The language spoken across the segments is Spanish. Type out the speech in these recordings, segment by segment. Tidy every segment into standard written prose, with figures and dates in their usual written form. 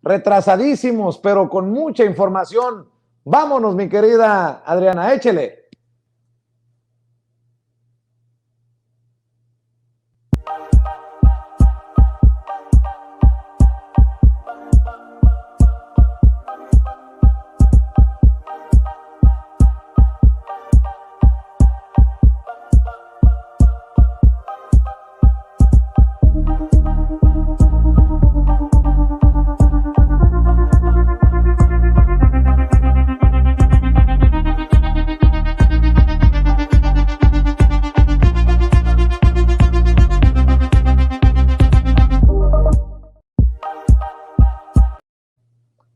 retrasadísimos, pero con mucha información. Vámonos, mi querida Adriana, échele.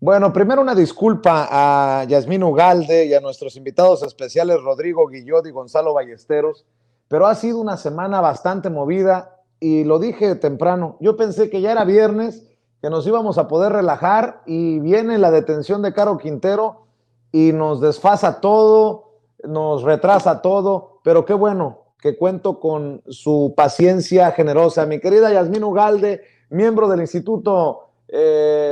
Bueno, primero una disculpa a Yasmín Ugalde y a nuestros invitados especiales Rodrigo Guillot y Gonzalo Ballesteros, pero ha sido una semana bastante movida y lo dije temprano, yo pensé que ya era viernes, que nos íbamos a poder relajar y viene la detención de Caro Quintero y nos desfasa todo, nos retrasa todo, pero qué bueno que cuento con su paciencia generosa. Mi querida Yasmín Ugalde, miembro del Instituto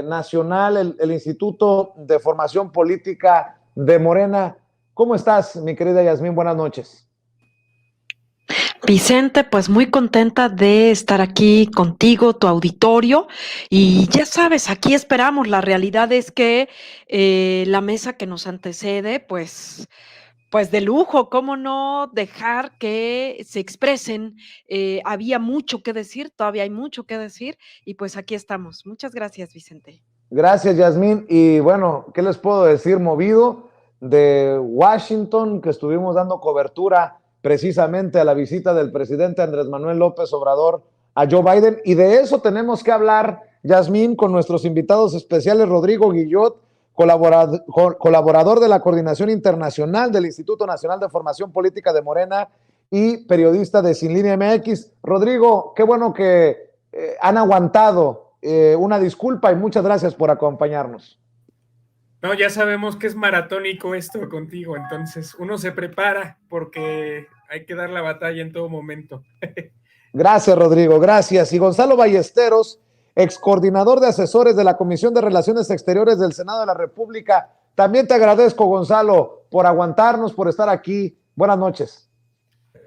Nacional, el Instituto de Formación Política de Morena. ¿Cómo estás, mi querida Yasmín? Buenas noches. Vicente, pues muy contenta de estar aquí contigo, tu auditorio, y ya sabes, aquí esperamos. La realidad es que la mesa que nos antecede, pues de lujo, ¿cómo no dejar que se expresen? Había mucho que decir, todavía hay mucho que decir, y pues aquí estamos. Muchas gracias, Vicente. Gracias, Yasmín. Y bueno, ¿qué les puedo decir? Movido de Washington, que estuvimos dando cobertura precisamente a la visita del presidente Andrés Manuel López Obrador a Joe Biden. Y de eso tenemos que hablar, Yasmín, con nuestros invitados especiales, Rodrigo Guillot, colaborador de la Coordinación Internacional del Instituto Nacional de Formación Política de Morena y periodista de Sin Línea MX. Rodrigo, qué bueno que han aguantado. Una disculpa y muchas gracias por acompañarnos. No, ya sabemos que es maratónico esto contigo, entonces uno se prepara porque hay que dar la batalla en todo momento. Gracias, Rodrigo, gracias. Y Gonzalo Ballesteros, ex coordinador de asesores de la Comisión de Relaciones Exteriores del Senado de la República. También te agradezco, Gonzalo, por aguantarnos, por estar aquí. Buenas noches.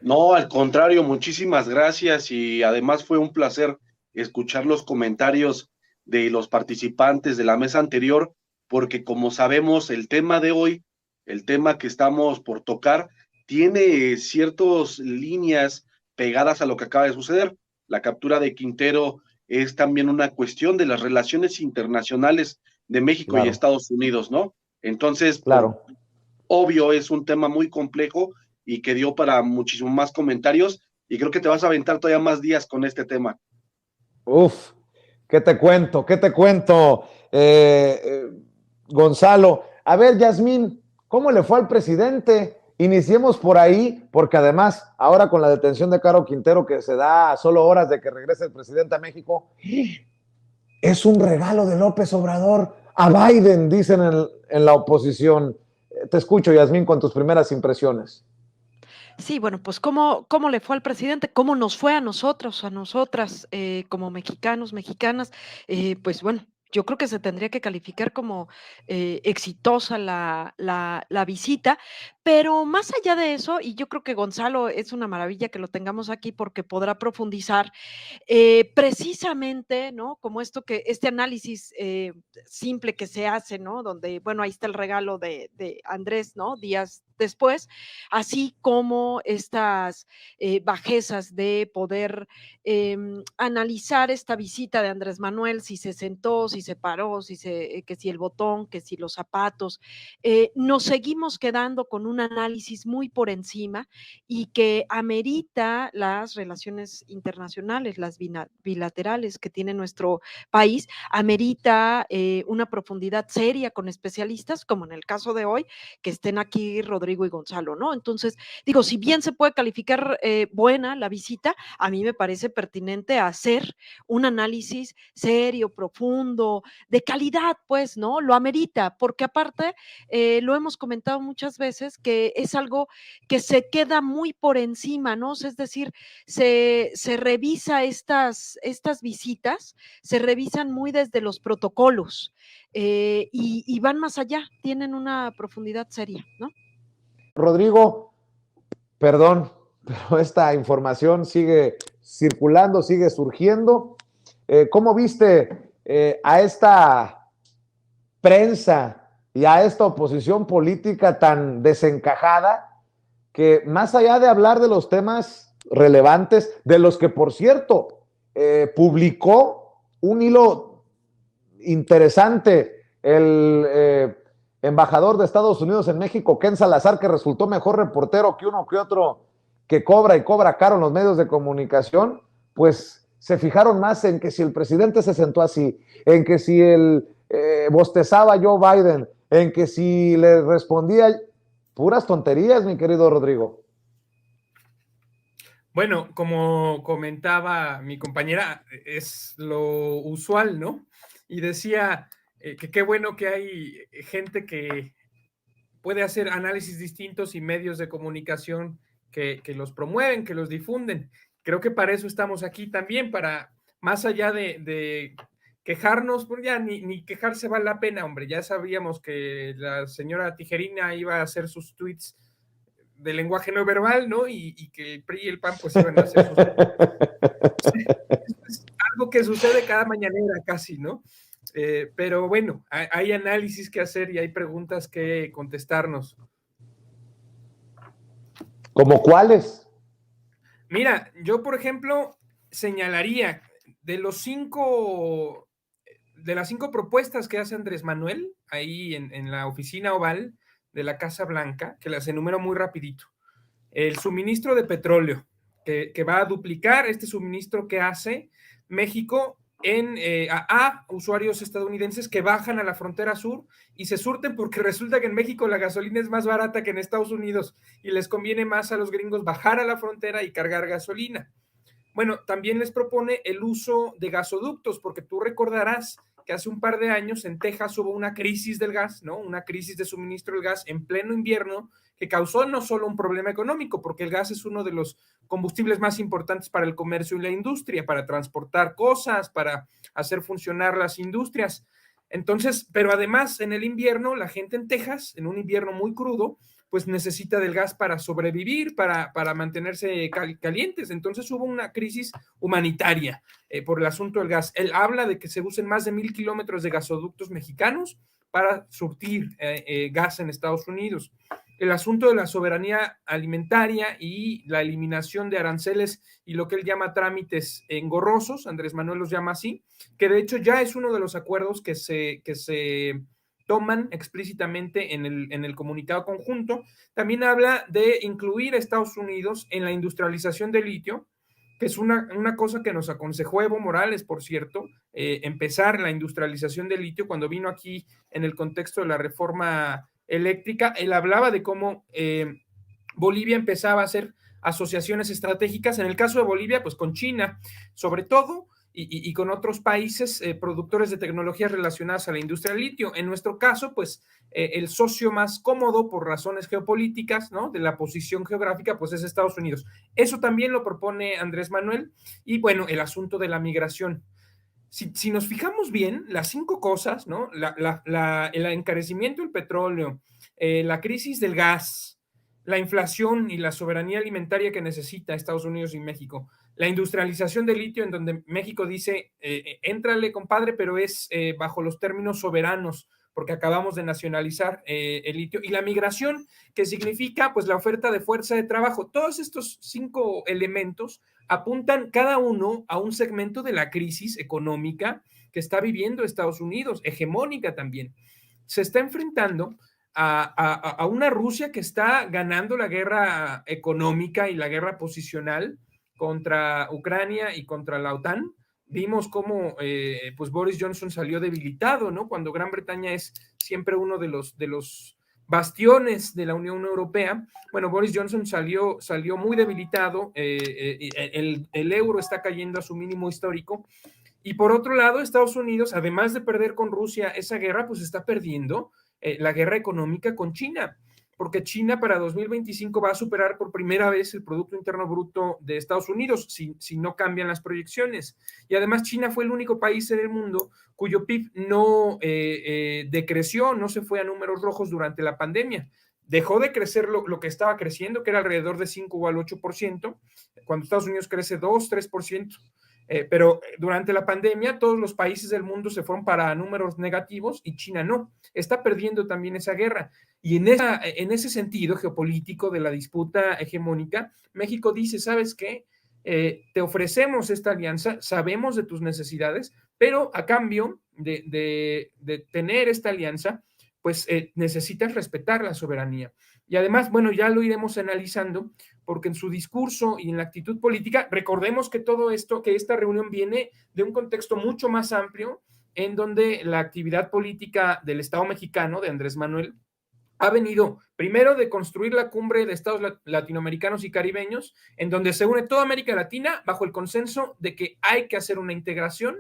No, al contrario, muchísimas gracias y además fue un placer escuchar los comentarios de los participantes de la mesa anterior, porque como sabemos, el tema de hoy, el tema que estamos por tocar, tiene ciertas líneas pegadas a lo que acaba de suceder. La captura de Quintero es también una cuestión de las relaciones internacionales de México y Estados Unidos, ¿no? Entonces, obvio, es un tema muy complejo y que dio para muchísimo más comentarios, y creo que te vas a aventar todavía más días con este tema. Uf, ¿qué te cuento? ¿Qué te cuento? Gonzalo, a ver, Yasmín, ¿cómo le fue al presidente? Iniciemos por ahí, porque además, ahora con la detención de Caro Quintero, que se da a solo horas de que regrese el presidente a México, es un regalo de López Obrador a Biden, dicen en la oposición. Te escucho, Yasmín, con tus primeras impresiones. Sí, bueno, pues cómo le fue al presidente, cómo nos fue a nosotros, a nosotras, como mexicanos, mexicanas, pues bueno, yo creo que se tendría que calificar como exitosa la visita, pero más allá de eso, y yo creo que Gonzalo es una maravilla que lo tengamos aquí porque podrá profundizar precisamente, ¿no? Como este análisis simple que se hace, ¿no? Donde, bueno, ahí está el regalo de Andrés, ¿no? Días después, así como estas bajezas de poder analizar esta visita de Andrés Manuel, si se sentó, si se paró, que si el botón, que si los zapatos. Nos seguimos quedando con un análisis muy por encima y que amerita las relaciones internacionales, las bilaterales que tiene nuestro país, amerita una profundidad seria con especialistas, como en el caso de hoy, que estén aquí Rodrigo y Gonzalo, ¿no? Entonces, digo, si bien se puede calificar buena la visita, a mí me parece pertinente hacer un análisis serio, profundo, de calidad, pues, ¿no? Lo amerita, porque aparte, lo hemos comentado muchas veces, que es algo que se queda muy por encima, ¿no? Es decir, se revisa estas visitas, se revisan muy desde los protocolos y van más allá, tienen una profundidad seria, ¿no? Rodrigo, perdón, pero esta información sigue circulando, sigue surgiendo. ¿Cómo viste a esta prensa y a esta oposición política tan desencajada que más allá de hablar de los temas relevantes, de los que por cierto publicó un hilo interesante el embajador de Estados Unidos en México, Ken Salazar, que resultó mejor reportero que uno que otro que cobra y cobra caro en los medios de comunicación, pues se fijaron más en que si el presidente se sentó así, en que si el bostezaba Joe Biden, en que si le respondía puras tonterías, mi querido Rodrigo. Bueno, como comentaba mi compañera, es lo usual, ¿no? Y decía que qué bueno que hay gente que puede hacer análisis distintos y medios de comunicación que los promueven, que los difunden. Creo que para eso estamos aquí también, para más allá de quejarnos, pues ya ni quejarse vale la pena, hombre. Ya sabíamos que la señora Tijerina iba a hacer sus tweets de lenguaje no verbal, ¿no? Y que el PRI y el PAN pues iban a hacer sus... Es algo que sucede cada mañanera casi, ¿no? Pero bueno, hay análisis que hacer y hay preguntas que contestarnos. ¿Cómo cuáles? Mira, yo por ejemplo señalaría de las 5 propuestas que hace Andrés Manuel ahí en la oficina oval de la Casa Blanca, que las enumero muy rapidito. El suministro de petróleo, que va a duplicar este suministro que hace México a usuarios estadounidenses que bajan a la frontera sur y se surten porque resulta que en México la gasolina es más barata que en Estados Unidos y les conviene más a los gringos bajar a la frontera y cargar gasolina. Bueno, también les propone el uso de gasoductos, porque tú recordarás que hace un par de años en Texas hubo una crisis del gas, ¿no? Una crisis de suministro del gas en pleno invierno que causó no solo un problema económico, porque el gas es uno de los combustibles más importantes para el comercio y la industria, para transportar cosas, para hacer funcionar las industrias. Entonces, pero además en el invierno, la gente en Texas, en un invierno muy crudo, pues necesita del gas para sobrevivir, para mantenerse calientes. Entonces hubo una crisis humanitaria por el asunto del gas. Él habla de que se usen más de 1,000 kilómetros de gasoductos mexicanos para surtir gas en Estados Unidos. El asunto de la soberanía alimentaria y la eliminación de aranceles y lo que él llama trámites engorrosos, Andrés Manuel los llama así, que de hecho ya es uno de los acuerdos que se toman explícitamente en el comunicado conjunto. También habla de incluir a Estados Unidos en la industrialización del litio, que es una cosa que nos aconsejó Evo Morales, por cierto, empezar la industrialización del litio cuando vino aquí en el contexto de la reforma eléctrica. Él hablaba de cómo Bolivia empezaba a hacer asociaciones estratégicas, en el caso de Bolivia, pues con China, sobre todo, y con otros países productores de tecnologías relacionadas a la industria del litio. En nuestro caso, pues el socio más cómodo por razones geopolíticas, ¿no? De la posición geográfica, pues es Estados Unidos. Eso también lo propone Andrés Manuel. Y bueno, el asunto de la migración. Si nos fijamos bien, las 5 cosas, ¿no? El encarecimiento del petróleo, la crisis del gas, la inflación y la soberanía alimentaria que necesita Estados Unidos y México, la industrialización del litio, en donde México dice, éntrale, compadre, pero es bajo los términos soberanos, porque acabamos de nacionalizar el litio, y la migración, que significa pues la oferta de fuerza de trabajo. Todos estos 5 elementos apuntan cada uno a un segmento de la crisis económica que está viviendo Estados Unidos, hegemónica también. Se está enfrentando a una Rusia que está ganando la guerra económica y la guerra posicional contra Ucrania y contra la OTAN. Vimos cómo pues Boris Johnson salió debilitado, ¿no? Cuando Gran Bretaña es siempre uno de los bastiones de la Unión Europea. Bueno, Boris Johnson salió muy debilitado, el euro está cayendo a su mínimo histórico, y por otro lado, Estados Unidos, además de perder con Rusia esa guerra, pues está perdiendo la guerra económica con China, porque China para 2025 va a superar por primera vez el Producto Interno Bruto de Estados Unidos, si no cambian las proyecciones. Y además China fue el único país en el mundo cuyo PIB no decreció, no se fue a números rojos durante la pandemia. Dejó de crecer lo que estaba creciendo, que era alrededor de 5 o al 8%, cuando Estados Unidos crece 2, 3%. Pero durante la pandemia todos los países del mundo se fueron para números negativos y China no. Está perdiendo también esa guerra. Y en ese sentido geopolítico de la disputa hegemónica, México dice, ¿sabes qué? Te ofrecemos esta alianza, sabemos de tus necesidades, pero a cambio de tener esta alianza, pues necesitas respetar la soberanía. Y además, bueno, ya lo iremos analizando, porque en su discurso y en la actitud política, recordemos que todo esto, que esta reunión viene de un contexto mucho más amplio, en donde la actividad política del Estado mexicano, de Andrés Manuel, ha venido primero de construir la cumbre de estados latinoamericanos y caribeños, en donde se une toda América Latina bajo el consenso de que hay que hacer una integración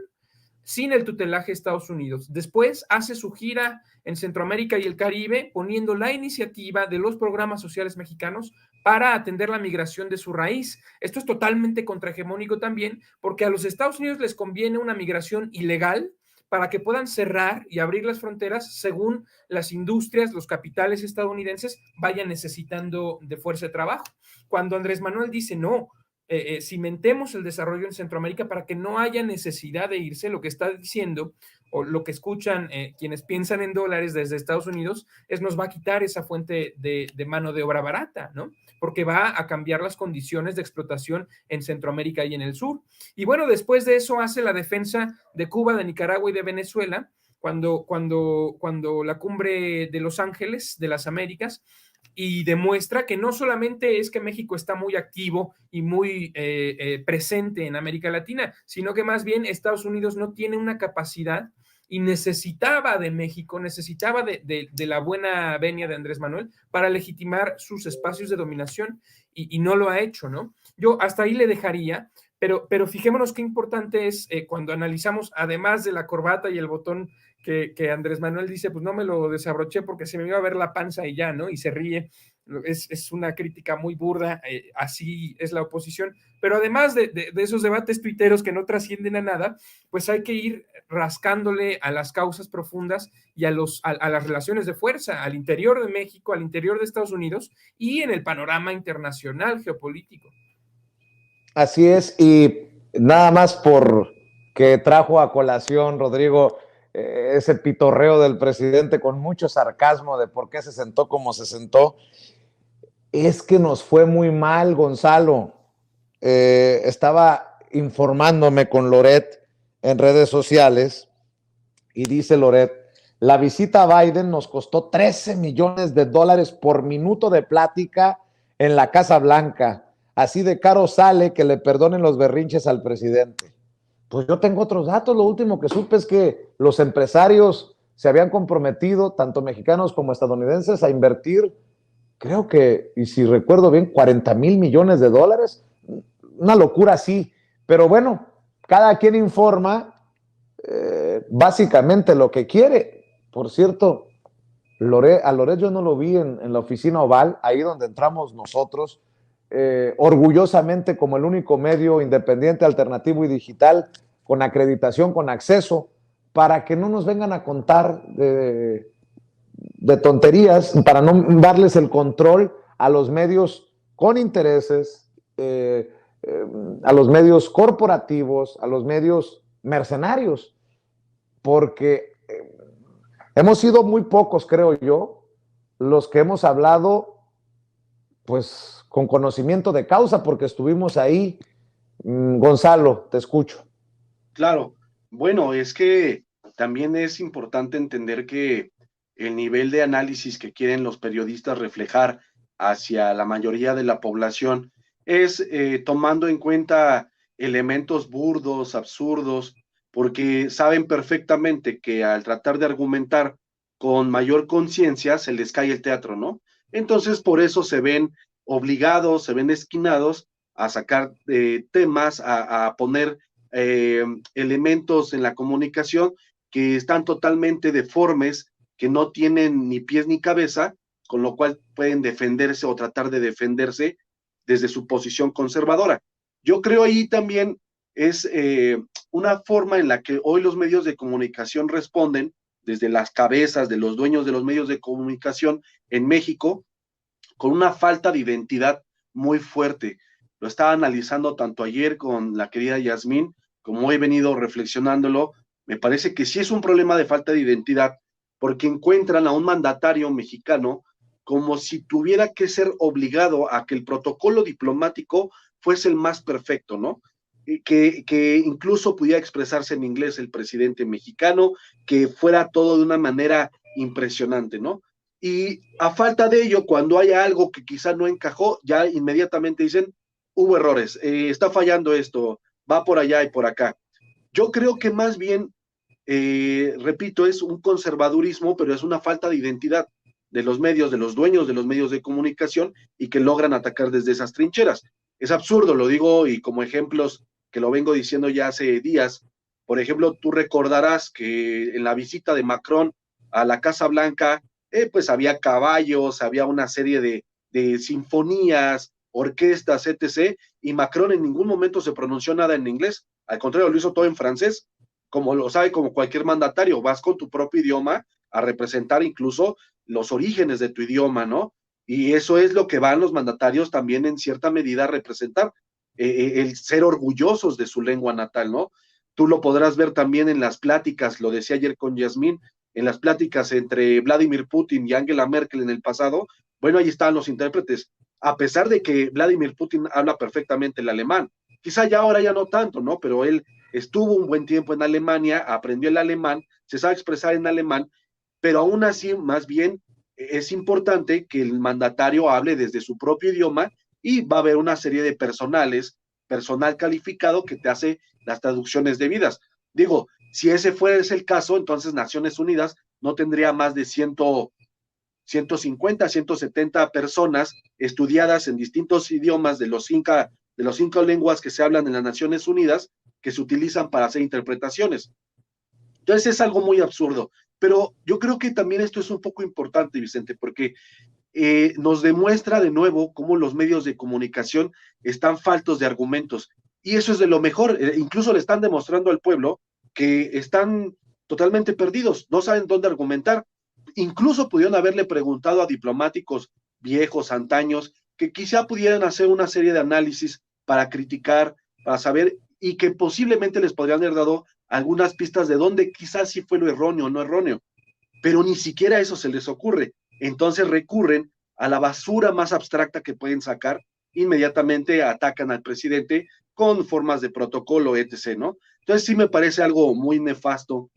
sin el tutelaje de Estados Unidos. Después hace su gira en Centroamérica y el Caribe, poniendo la iniciativa de los programas sociales mexicanos para atender la migración de su raíz. Esto es totalmente contrahegemónico también, porque a los Estados Unidos les conviene una migración ilegal para que puedan cerrar y abrir las fronteras según las industrias, los capitales estadounidenses vayan necesitando de fuerza de trabajo. Cuando Andrés Manuel dice no, cimentemos el desarrollo en Centroamérica para que no haya necesidad de irse, lo que está diciendo o lo que escuchan quienes piensan en dólares desde Estados Unidos es nos va a quitar esa fuente de mano de obra barata, ¿no? Porque va a cambiar las condiciones de explotación en Centroamérica y en el sur. Y bueno, después de eso hace la defensa de Cuba, de Nicaragua y de Venezuela, cuando la cumbre de Los Ángeles, de las Américas, y demuestra que no solamente es que México está muy activo y muy presente en América Latina, sino que más bien Estados Unidos no tiene una capacidad y necesitaba de México, necesitaba de la buena venia de Andrés Manuel para legitimar sus espacios de dominación y no lo ha hecho, ¿no? Yo hasta ahí le dejaría, pero fijémonos qué importante es cuando analizamos, además de la corbata y el botón que Andrés Manuel dice, pues no me lo desabroché porque se me iba a ver la panza y ya, ¿no? Y se ríe. Es una crítica muy burda, así es la oposición. Pero además de esos debates tuiteros que no trascienden a nada, pues hay que ir rascándole a las causas profundas y a las relaciones de fuerza al interior de México, al interior de Estados Unidos y en el panorama internacional geopolítico. Así es, y nada más por que trajo a colación, Rodrigo, ese pitorreo del presidente con mucho sarcasmo de por qué se sentó como se sentó, es que nos fue muy mal, Gonzalo. Estaba informándome con Loret en redes sociales y dice Loret, la visita a Biden nos costó $13 millones por minuto de plática en la Casa Blanca. Así de caro sale que le perdonen los berrinches al presidente. Pues yo tengo otros datos. Lo último que supe es que los empresarios se habían comprometido, tanto mexicanos como estadounidenses, a invertir, creo que, y si recuerdo bien, $40 mil millones. Una locura así. Pero bueno, cada quien informa básicamente lo que quiere. Por cierto, a Loret yo no lo vi en la oficina Oval, ahí donde entramos nosotros, orgullosamente como el único medio independiente, alternativo y digital con acreditación, con acceso, para que no nos vengan a contar de tonterías, para no darles el control a los medios con intereses, a los medios corporativos, a los medios mercenarios, porque hemos sido muy pocos, creo yo, los que hemos hablado pues con conocimiento de causa, porque estuvimos ahí. Gonzalo, te escucho. Claro, bueno, es que también es importante entender que el nivel de análisis que quieren los periodistas reflejar hacia la mayoría de la población es tomando en cuenta elementos burdos, absurdos, porque saben perfectamente que al tratar de argumentar con mayor conciencia se les cae el teatro, ¿no? Entonces, por eso se ven obligados, se ven esquinados a sacar temas, a poner elementos en la comunicación que están totalmente deformes, que no tienen ni pies ni cabeza, con lo cual pueden defenderse o tratar de defenderse desde su posición conservadora. Yo creo ahí también es una forma en la que hoy los medios de comunicación responden desde las cabezas de los dueños de los medios de comunicación en México, con una falta de identidad muy fuerte. Lo estaba analizando tanto ayer con la querida Yasmín, como he venido reflexionándolo. Me parece que sí es un problema de falta de identidad, porque encuentran a un mandatario mexicano como si tuviera que ser obligado a que el protocolo diplomático fuese el más perfecto, ¿no? Que incluso pudiera expresarse en inglés el presidente mexicano, que fuera todo de una manera impresionante, ¿no? Y a falta de ello, cuando haya algo que quizá no encajó, ya inmediatamente dicen, hubo errores, está fallando esto, va por allá y por acá. Yo creo que más bien, repito, es un conservadurismo, pero es una falta de identidad de los medios, de los dueños de los medios de comunicación y que logran atacar desde esas trincheras. Es absurdo, lo digo, y como ejemplos que lo vengo diciendo ya hace días, por ejemplo, tú recordarás que en la visita de Macron a la Casa Blanca, pues había caballos, había una serie de sinfonías, orquestas, etc., y Macron en ningún momento se pronunció nada en inglés, al contrario, lo hizo todo en francés, como lo sabe como cualquier mandatario, vas con tu propio idioma a representar incluso los orígenes de tu idioma, ¿no? Y eso es lo que van los mandatarios también en cierta medida a representar, el ser orgullosos de su lengua natal, ¿no? Tú lo podrás ver también en las pláticas, lo decía ayer con Yasmín, en las pláticas entre Vladimir Putin y Angela Merkel en el pasado, bueno, ahí están los intérpretes, a pesar de que Vladimir Putin habla perfectamente el alemán, quizá ya ahora ya no tanto, ¿no? Pero él estuvo un buen tiempo en Alemania, aprendió el alemán, se sabe expresar en alemán, pero aún así, más bien, es importante que el mandatario hable desde su propio idioma y va a haber una serie de personal calificado que te hace las traducciones debidas. Digo, si ese fuese el caso, entonces Naciones Unidas no tendría más de 150, 170 personas estudiadas en distintos idiomas de los cinco lenguas que se hablan en las Naciones Unidas que se utilizan para hacer interpretaciones. Entonces es algo muy absurdo. Pero yo creo que también esto es un poco importante, Vicente, porque nos demuestra de nuevo cómo los medios de comunicación están faltos de argumentos. Y eso es de lo mejor. Incluso le están demostrando al pueblo que están totalmente perdidos, no saben dónde argumentar. Incluso pudieron haberle preguntado a diplomáticos viejos, antaños, que quizá pudieran hacer una serie de análisis para criticar, para saber, y que posiblemente les podrían haber dado algunas pistas de dónde quizás sí fue lo erróneo o no erróneo, pero ni siquiera eso se les ocurre. Entonces recurren a la basura más abstracta que pueden sacar, inmediatamente atacan al presidente con formas de protocolo, etc., ¿no? Entonces sí me parece algo muy nefasto,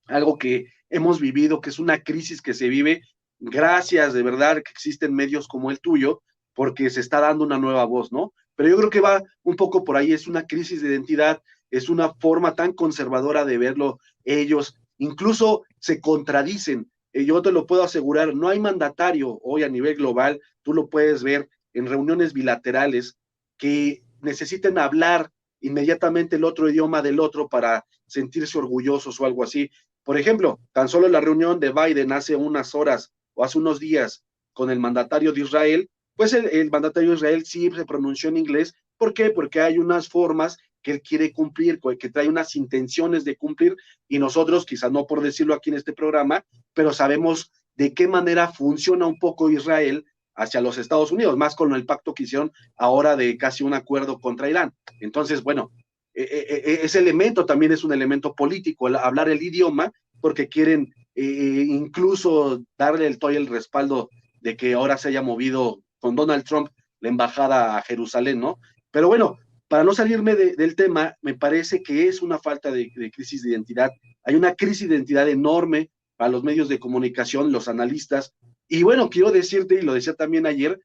algo que hemos vivido, que es una crisis que se vive, gracias de verdad que existen medios como el tuyo, porque se está dando una nueva voz, ¿no? Pero yo creo que va un poco por ahí, es una crisis de identidad, es una forma tan conservadora de verlo ellos, incluso se contradicen. Yo te lo puedo asegurar, no hay mandatario hoy a nivel global, tú lo puedes ver en reuniones bilaterales, que necesiten hablar inmediatamente el otro idioma del otro para sentirse orgullosos o algo así. Por ejemplo, tan solo la reunión de Biden hace unas horas o hace unos días con el mandatario de Israel, pues el mandatario de Israel sí se pronunció en inglés. ¿Por qué? Porque hay unas formas que él quiere cumplir, que trae unas intenciones de cumplir, y nosotros, quizás no por decirlo aquí en este programa, pero sabemos de qué manera funciona un poco Israel hacia los Estados Unidos, más con el pacto que hicieron ahora de casi un acuerdo contra Irán. Entonces, bueno, ese elemento también es un elemento político, hablar el idioma, porque quieren incluso darle el respaldo de que ahora se haya movido con Donald Trump la embajada a Jerusalén, ¿no? Pero bueno, para no salirme del tema, me parece que es una falta de crisis de identidad. Hay una crisis de identidad enorme para los medios de comunicación, los analistas. Y bueno, quiero decirte, y lo decía también ayer,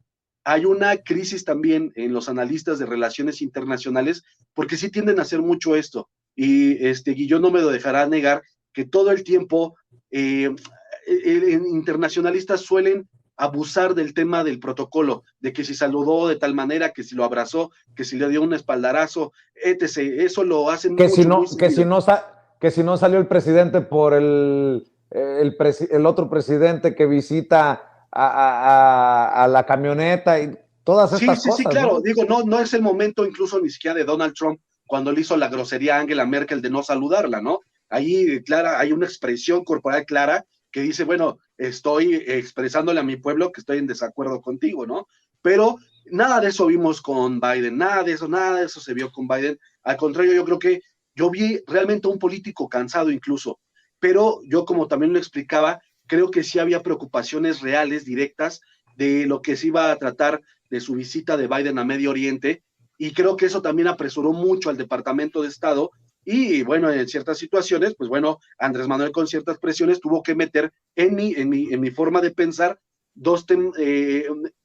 hay una crisis también en los analistas de relaciones internacionales, porque sí tienden a hacer mucho esto. Y Guillón no me lo dejará negar, que todo el tiempo internacionalistas suelen abusar del tema del protocolo, de que si saludó de tal manera, que si lo abrazó, que si le dio un espaldarazo, etc. Eso lo hacen que mucho, si no, muy que si no salió el presidente por el otro presidente que visita a la camioneta y todas estas cosas. Sí, claro. ¿No? Digo, no es el momento incluso ni siquiera de Donald Trump cuando le hizo la grosería a Angela Merkel de no saludarla, ¿no? Ahí, Clara, hay una expresión corporal clara que dice, bueno, estoy expresándole a mi pueblo que estoy en desacuerdo contigo, ¿no? Pero nada de eso vimos con Biden, nada de eso se vio con Biden. Al contrario, yo creo que yo vi realmente a un político cansado incluso, pero yo como también lo explicaba, creo que sí había preocupaciones reales, directas, de lo que se iba a tratar de su visita de Biden a Medio Oriente, y creo que eso también apresuró mucho al Departamento de Estado, y bueno, en ciertas situaciones, pues bueno, Andrés Manuel con ciertas presiones tuvo que meter en mi forma de pensar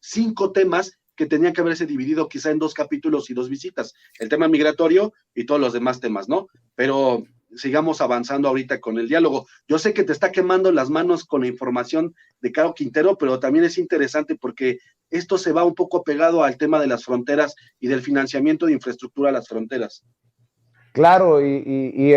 5 temas que tenían que haberse dividido quizá en 2 capítulos y 2 visitas, el tema migratorio y todos los demás temas, ¿no? Pero sigamos avanzando ahorita con el diálogo. Yo sé que te está quemando las manos con la información de Caro Quintero, pero también es interesante porque esto se va un poco pegado al tema de las fronteras y del financiamiento de infraestructura a las fronteras. Claro, y